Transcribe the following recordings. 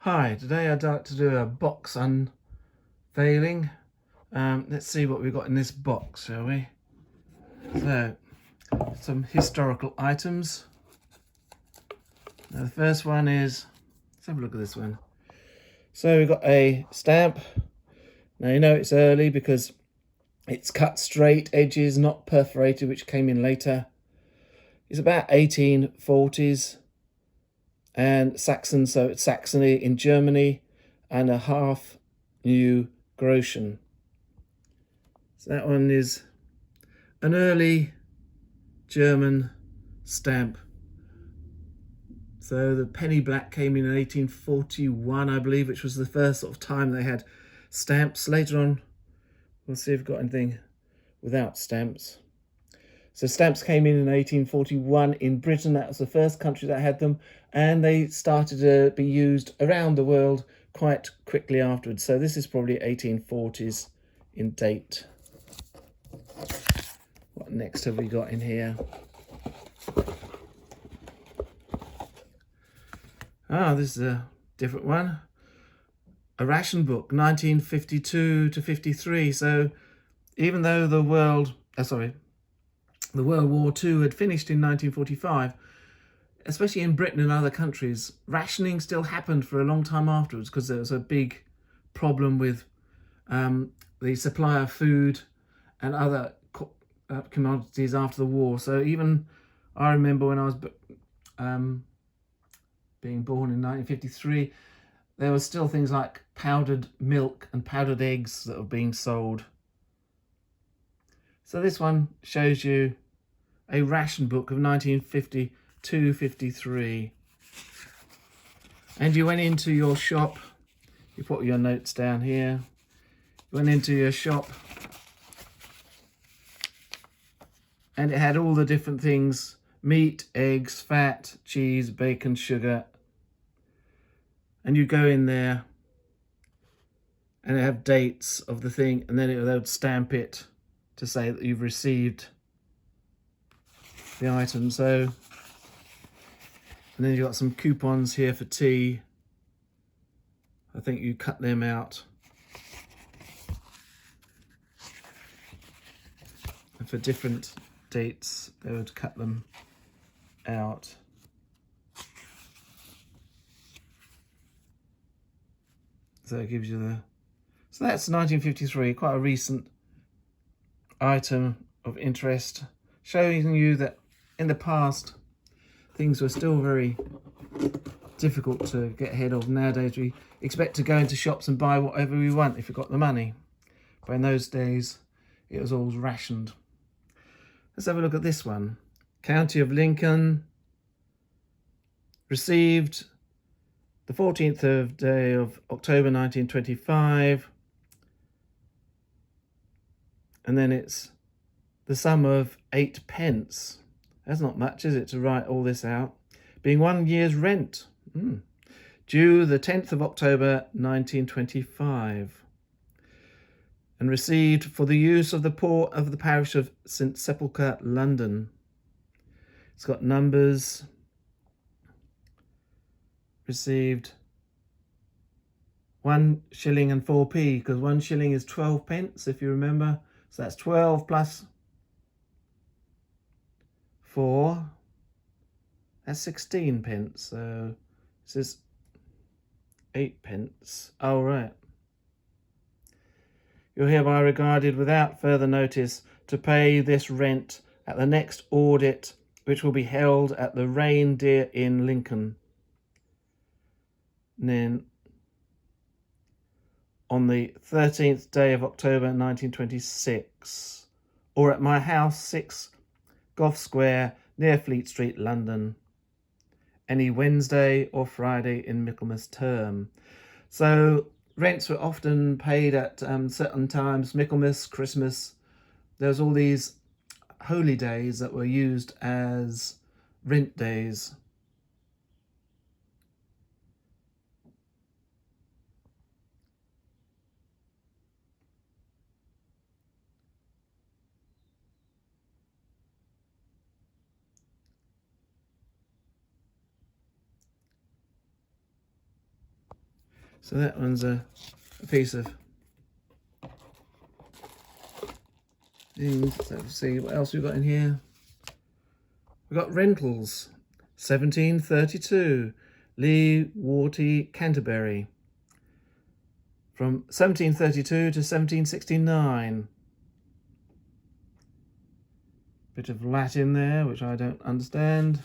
Hi, today I'd like to do a box unveiling. Let's see what we've got in this box, shall we? So, some historical items. Now the first one is, let's have a look at this one. So we've got a stamp. Now you know it's early because it's cut straight edges, not perforated, which came in later. It's about 1840s and Saxon, so it's Saxony in Germany, and a half new groschen. So that one is an early German stamp. So the penny black came in 1841, I believe, which was the first sort of time they had stamps. Later on, we'll see if we've got anything without stamps. So stamps came in 1841 in Britain. That was the first country that had them, and they started to be used around the world quite quickly afterwards. So this is probably 1840s in date. What next have we got in here? This is a different one. A ration book, 1952 to 53. So even though the World War II had finished in 1945, especially in Britain and other countries, rationing still happened for a long time afterwards because there was a big problem with the supply of food and other commodities after the war. So even I remember when I was being born in 1953, there were still things like powdered milk and powdered eggs that were being sold. So this one shows you a ration book of 1952-53. And you went into your shop, you put your notes down here, you went into your shop and it had all the different things: meat, eggs, fat, cheese, bacon, sugar. And you go in there and they have dates of the thing, and then they would stamp it to say that you've received the item. So, and then you've got some coupons here for tea. I think you cut them out. And for different dates, they would cut them out. So it gives you the... So that's 1953, quite a recent item of interest, showing you that in the past things were still very difficult to get ahead of. Nowadays we expect to go into shops and buy whatever we want if we've got the money, but in those days it was all rationed. Let's have a look at this one. County of Lincoln, received the 14th day of October 1925, and then it's the sum of 8 pence. That's not much, is it, to write all this out? Being 1 year's rent. Due the 10th of October 1925. And received for the use of the poor of the parish of St Sepulchre, London. It's got numbers. Received 1 shilling and 4p, because 1 shilling is 12 pence, if you remember. So that's 12 plus 4. That's 16 pence. So this is 8 pence. Oh, right. You're hereby regarded without further notice to pay this rent at the next audit, which will be held at the Reindeer Inn, Lincoln. And then on the 13th day of October 1926, or at my house, 6 Gough Square, near Fleet Street, London, any Wednesday or Friday in Michaelmas term. So rents were often paid at certain times: Michaelmas, Christmas. There's all these holy days that were used as rent days. So that one's a piece of things. So let's see what else we've got in here. We've got rentals. 1732, Lee Warty, Canterbury. From 1732 to 1769. Bit of Latin there, which I don't understand.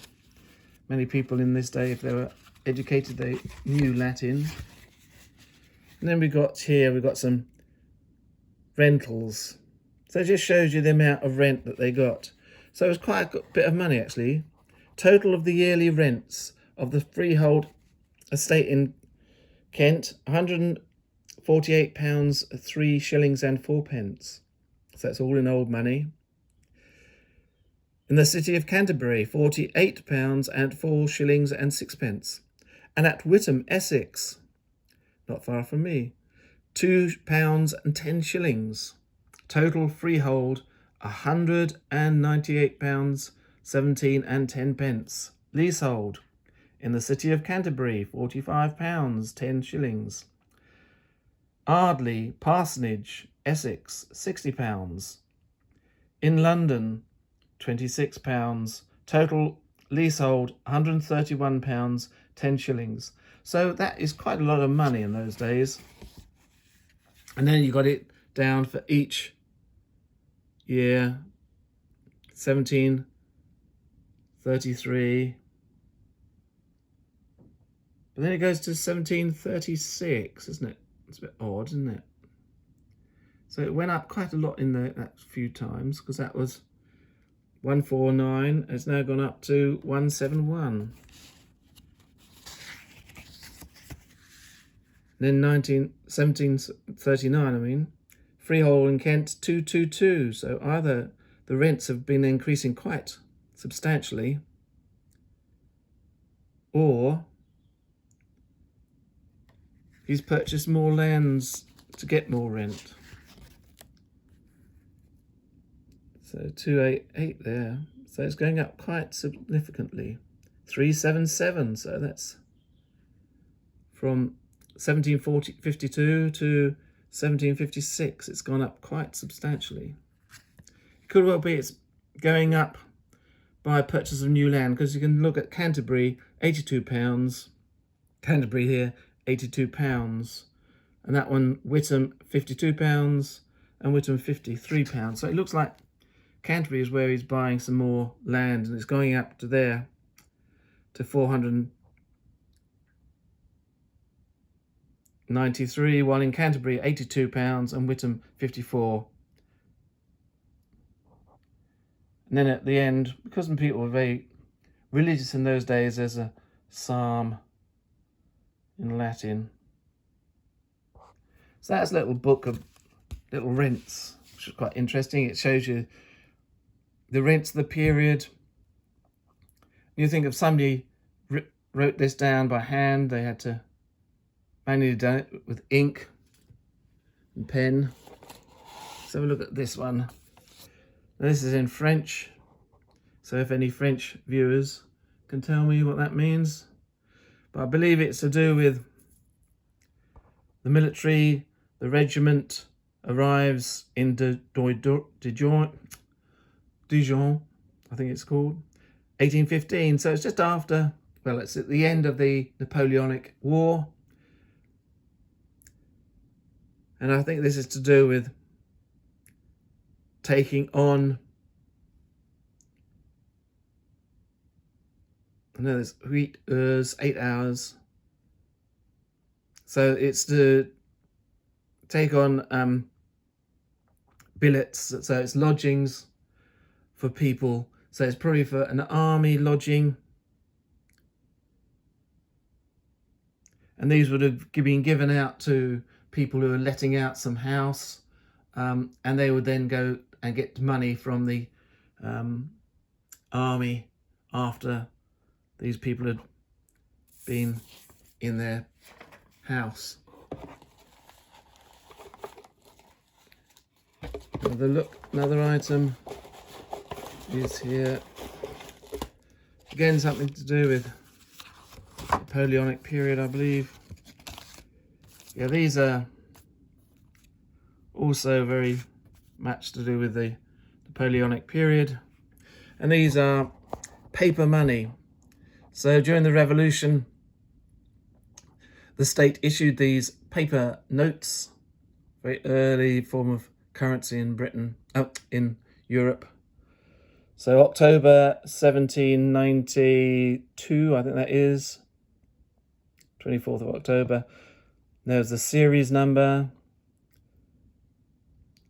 Many people in this day, if they were educated, they knew Latin. And then we've got some rentals. So it just shows you the amount of rent that they got. So it was quite a bit of money, actually. Total of the yearly rents of the freehold estate in Kent, £148, 3 shillings and 4 pence. So that's all in old money. In the city of Canterbury, £48 and 4 shillings and 6 pence. And at Witham, Essex, not far from me, £2 and 10 shillings. Total freehold, £198, 17 and 10 pence. Leasehold, in the city of Canterbury, £45, 10 shillings. Ardley, Parsonage, Essex, £60. In London, £26. Total leasehold, £131, 10 shillings. So that is quite a lot of money in those days. And then you got it down for each year. 1733. But then it goes to 1736, isn't it? It's a bit odd, isn't it? So it went up quite a lot in that few times, because that was 149. It's now gone up to 171. Then 1739, freehold in Kent, 222. So either the rents have been increasing quite substantially, or he's purchased more lands to get more rent. So 288 there. So it's going up quite significantly. 377. So that's from 1752 to 1756. It's gone up quite substantially. It could well be it's going up by purchase of new land, because you can look at Canterbury, £82. Canterbury here, £82. And that one, Witham, £52. And Witham, £53. So it looks like Canterbury is where he's buying some more land, and it's going up to there to 493, while in Canterbury £82 and Witham 54. And then at the end, because people were very religious in those days, there's a psalm in Latin. So that's a little book of little rents, which is quite interesting. It shows you the rents of the period. You think if somebody wrote this down by hand, they had to manually done it with ink and pen. Let's have a look at this one. Now, this is in French, so if any French viewers can tell me what that means. But I believe it's to do with the military. The regiment arrives in Dijon, I think it's called, 1815. So it's just after, well, it's at the end of the Napoleonic War. And I think this is to do with taking on, I know there's 8 hours. So it's to take on billets, so it's lodgings for people. So it's probably for an army lodging. And these would have been given out to people who are letting out some house, and they would then go and get money from the army after these people had been in their house. Another item is here. Again, something to do with Napoleonic period, I believe. Yeah, these are also very much to do with the Napoleonic period. And these are paper money. So during the revolution, the state issued these paper notes, very early form of currency in Britain, in Europe. So October 1792, I think that is, 24th of October. There's the series number.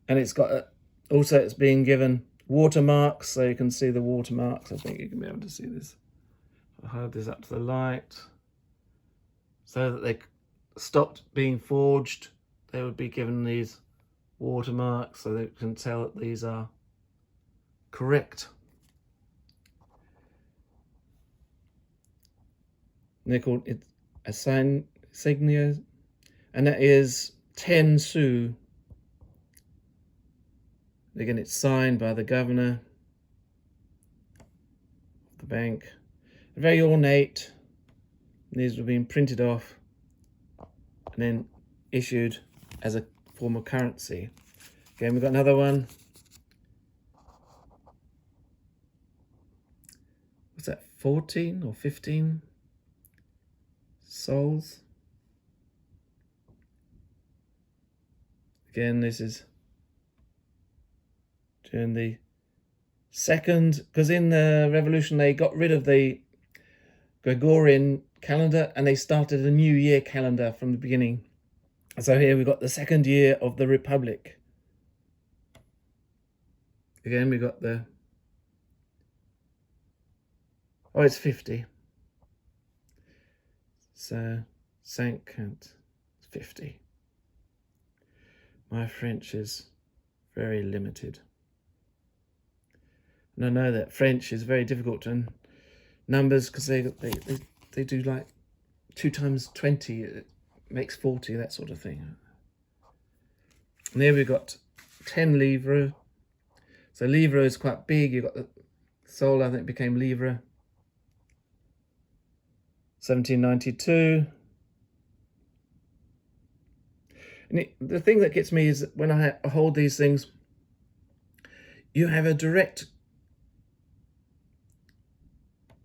And it's got, also it's being given watermarks, so you can see the watermarks. I think you can be able to see this. I'll hold this up to the light. So that they stopped being forged, they would be given these watermarks so they can tell that these are correct. And they're called a signia, and that is 10 sous. Again, it's signed by the governor of the bank. Very ornate. These were being printed off and then issued as a form of currency. Again, we've got another one. What's that, 14 or 15 sols? Again, this is during the second, because in the revolution they got rid of the Gregorian calendar and they started a new year calendar from the beginning. So here we've got the second year of the Republic. Again, we got the, oh, it's 50. So 50. My French is very limited. And I know that French is very difficult in numbers because they do like 2 times 20, it makes 40, that sort of thing. And here we've got 10 livres. So livre is quite big. You've got the sol, I think, became livre. 1792. And the thing that gets me is that when I hold these things, you have a direct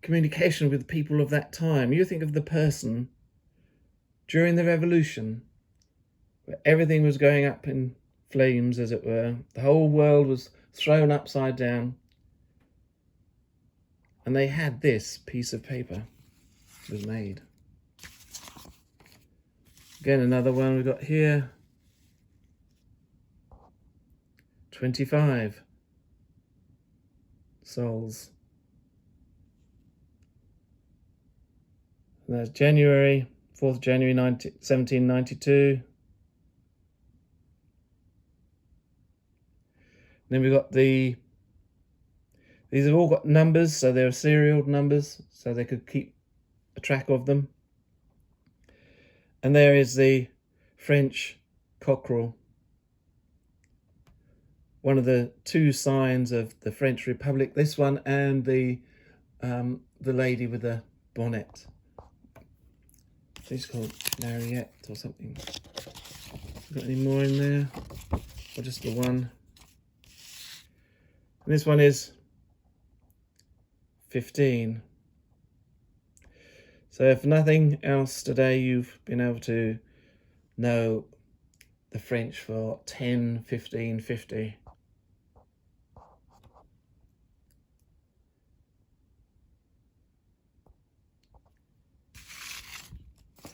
communication with people of that time. You think of the person during the revolution, where everything was going up in flames, as it were. The whole world was thrown upside down. And they had this piece of paper was made. Again, another one we've got here. 25 sols. And that's January, 4th January 1792. Then we've got these have all got numbers, so they're serial numbers, so they could keep a track of them. And there is the French cockerel, one of the 2 signs of the French Republic. This one and the lady with the bonnet. She's called Mariette or something. Got any more in there? Or just the one? And this one is 15. So if nothing else today, you've been able to know the French for 10, 15, 50.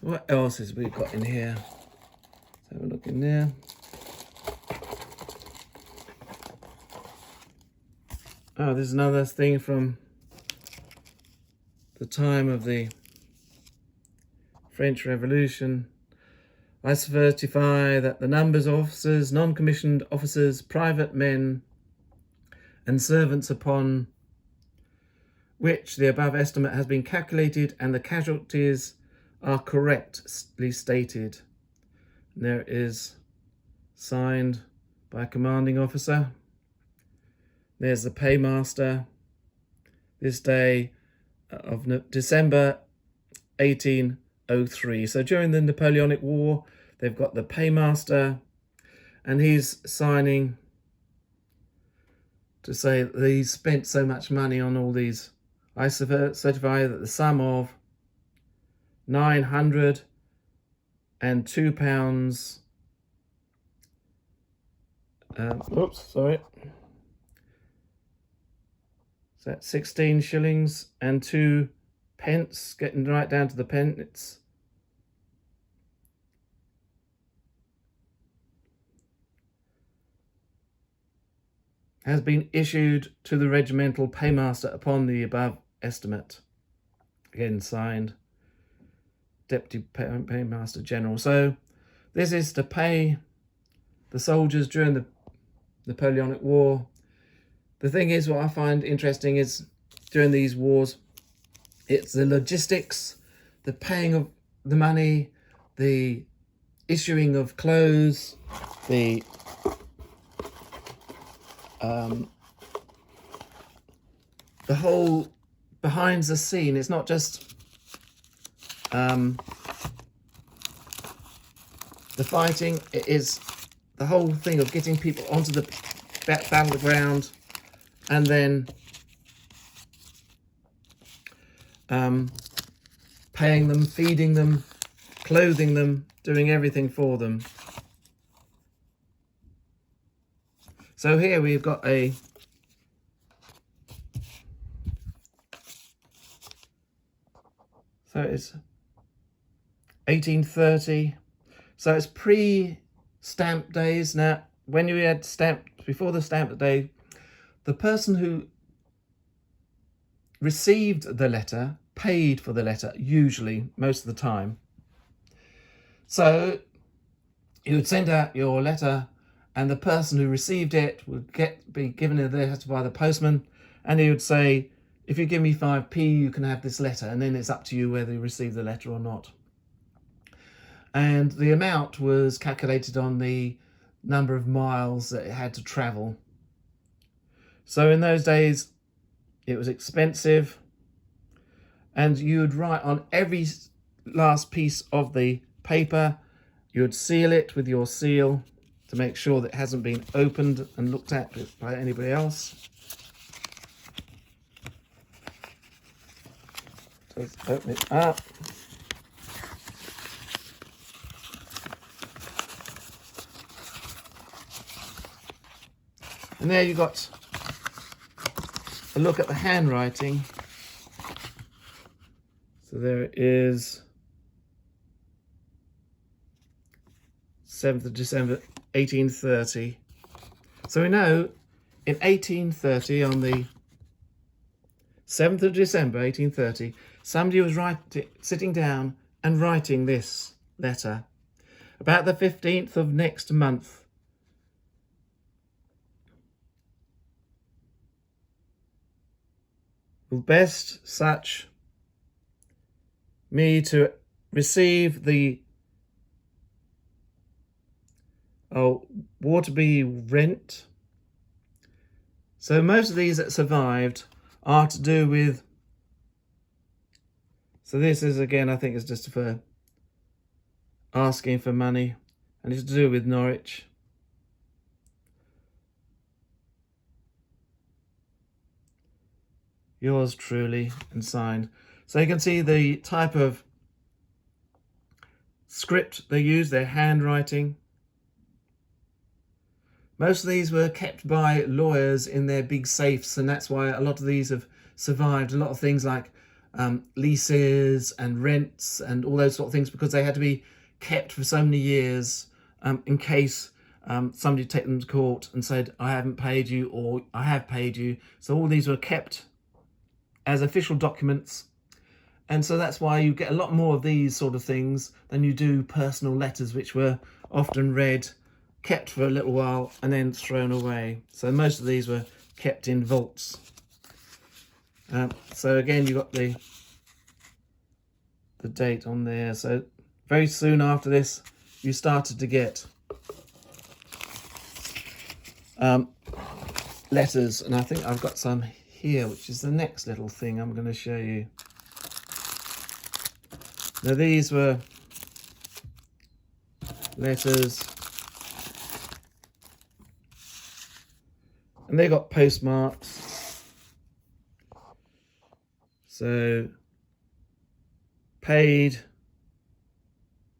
What else has we got in here? Let's have a look in there. Oh, there's another thing from the time of the French Revolution. I certify that the numbers of officers, non-commissioned officers, private men, and servants upon which the above estimate has been calculated and the casualties are correctly stated. And there is signed by a commanding officer. There's the paymaster. This day of December 1803. So during the Napoleonic War, they've got the paymaster, and he's signing to say that he's spent so much money on all these. I certify that the sum of £902 oops, sorry. So that's 16 shillings and 2 pence, getting right down to the pence. Has been issued to the regimental paymaster upon the above estimate. Again, signed Deputy Paymaster General. So this is to pay the soldiers during the Napoleonic War. The thing is, what I find interesting is during these wars, it's the logistics, the paying of the money, the issuing of clothes, the whole behind the scene. It's not just the fighting, it is the whole thing of getting people onto the battleground and then paying them, feeding them, clothing them, doing everything for them. So here we've got a so it's 1830. So it's pre-stamp days. Now, when you had stamped, before the stamp day, the person who received the letter paid for the letter, usually, most of the time. So you would send out your letter, and the person who received it would be given a letter by the postman, and he would say, if you give me 5p, you can have this letter, and then it's up to you whether you receive the letter or not. And the amount was calculated on the number of miles that it had to travel. So in those days, it was expensive, and you would write on every last piece of the paper, you would seal it with your seal to make sure that it hasn't been opened and looked at by anybody else. So let's open it up. And there you got a look at the handwriting. So there it is, 7th of December 1830. So we know in 1830, on the 7th of December 1830, somebody was sitting down and writing this letter. About the 15th of next month, will best such me to receive the Waterby rent. So most of these that survived are to do with, so this is again, I think it's just for asking for money, and it's to do with Norwich. Yours truly, and signed. So you can see the type of script they use, their handwriting. Most of these were kept by lawyers in their big safes, and that's why a lot of these have survived. A lot of things like leases and rents and all those sort of things, because they had to be kept for so many years in case somebody took them to court and said, I haven't paid you, or I have paid you. So all these were kept as official documents. And so that's why you get a lot more of these sort of things than you do personal letters, which were often read, kept for a little while, and then thrown away. So most of these were kept in vaults. So again, you got the date on there. So very soon after this, you started to get letters, and I think I've got some here, which is the next little thing I'm going to show you. Now these were letters. And they got postmarks. So, paid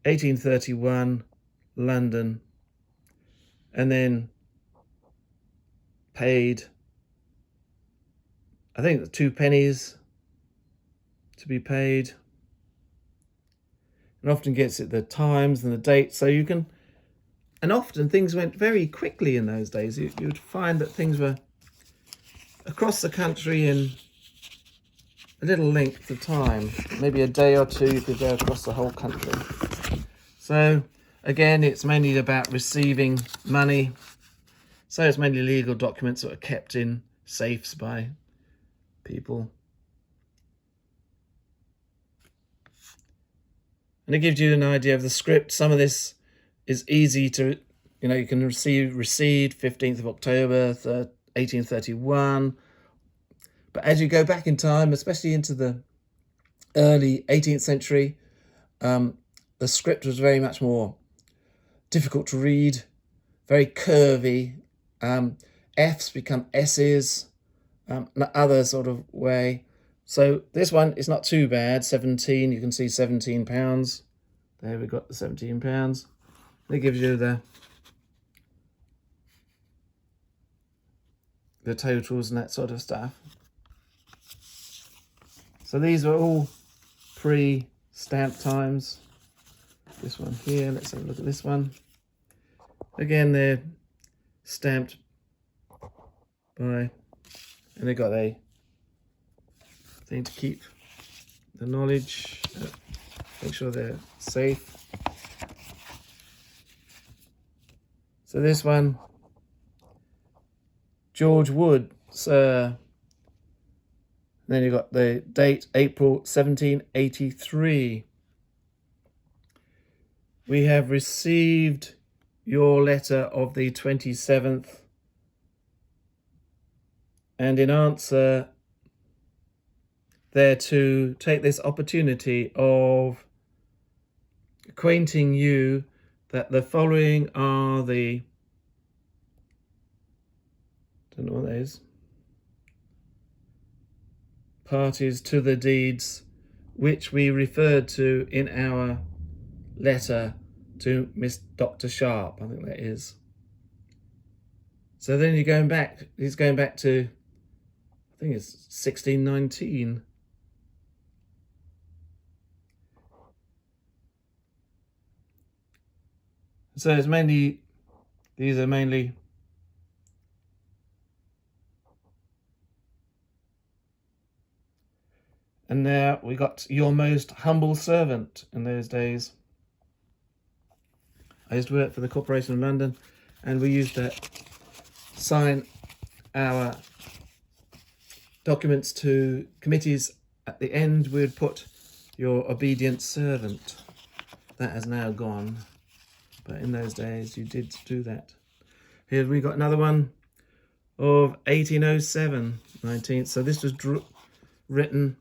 1831, London. And then paid, I think, 2 pennies to be paid. And often gets it the times and the date, so you can, and often things went very quickly in those days. You'd find that things were across the country in a little length of time, maybe a day or two you could go across the whole country. So again, it's mainly about receiving money. So it's mainly legal documents that are kept in safes by people. And it gives you an idea of the script. Some of this is easy to, you can received 15th of October, 1831. But as you go back in time, especially into the early 18th century, the script was very much more difficult to read, very curvy. F's become S's, other sort of way. So this one is not too bad. 17, you can see £17. There we got the £17. It gives you the totals and that sort of stuff. So these are all pre-stamp times. This one here, let's have a look at this one. Again, they're stamped by, and they got a thing to keep the knowledge, make sure they're safe. So this one, George Wood, Sir. Then you got the date, April 1783. We have received your letter of the 27th, and in answer thereto, take this opportunity of acquainting you that the following are the, don't know what that is, parties to the deeds which we referred to in our letter to Miss Dr. Sharp, I think that is. So then he's going back to, I think it's 1619. So it's mainly, these are mainly and there we got your most humble servant in those days. I used to work for the Corporation of London, and we used to sign our documents to committees. At the end, we would put your obedient servant. That has now gone, but in those days, you did do that. Here we got another one of 1807, 19th. So this was written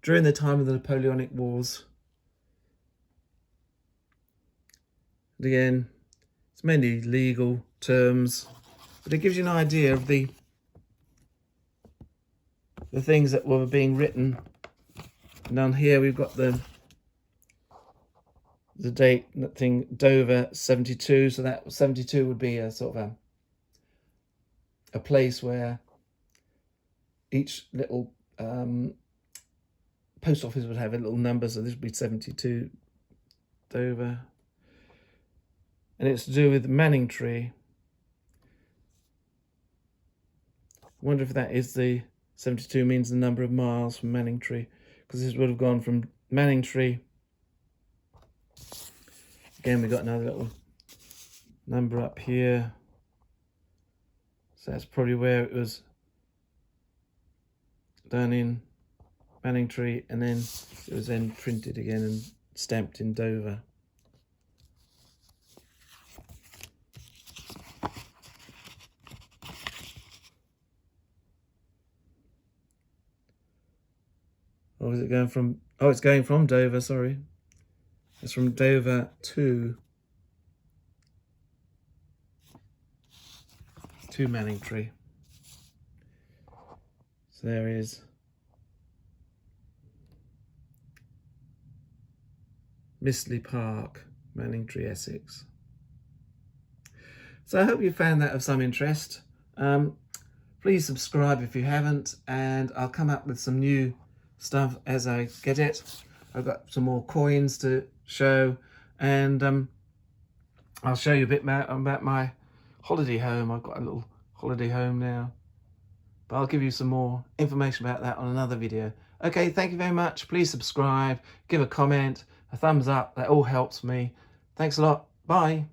during the time of the Napoleonic Wars. And again, it's mainly legal terms, but it gives you an idea of the things that were being written. And down here we've got the date, that thing, Dover 72. So that 72 would be a sort of a place where each little post office would have a little number. So this would be 72, Dover. And it's to do with Manningtree. I wonder if that is the 72 means the number of miles from Manningtree, because this would have gone from Manningtree. Again, we've got another little number up here. So that's probably where it was done in Manningtree, and then it was then printed again and stamped in Dover. Or is it going from, oh, it's going from Dover, sorry. It's from Dover to to Manningtree. So there is Mistley Park, Manningtree, Essex. So I hope you found that of some interest. Please subscribe if you haven't, and I'll come up with some new stuff as I get it. I've got some more coins to show, and I'll show you a bit about my holiday home. I've got a little holiday home now, but I'll give you some more information about that on another video. Okay, thank you very much. Please subscribe, give a comment, a thumbs up. That all helps me. Thanks a lot. Bye.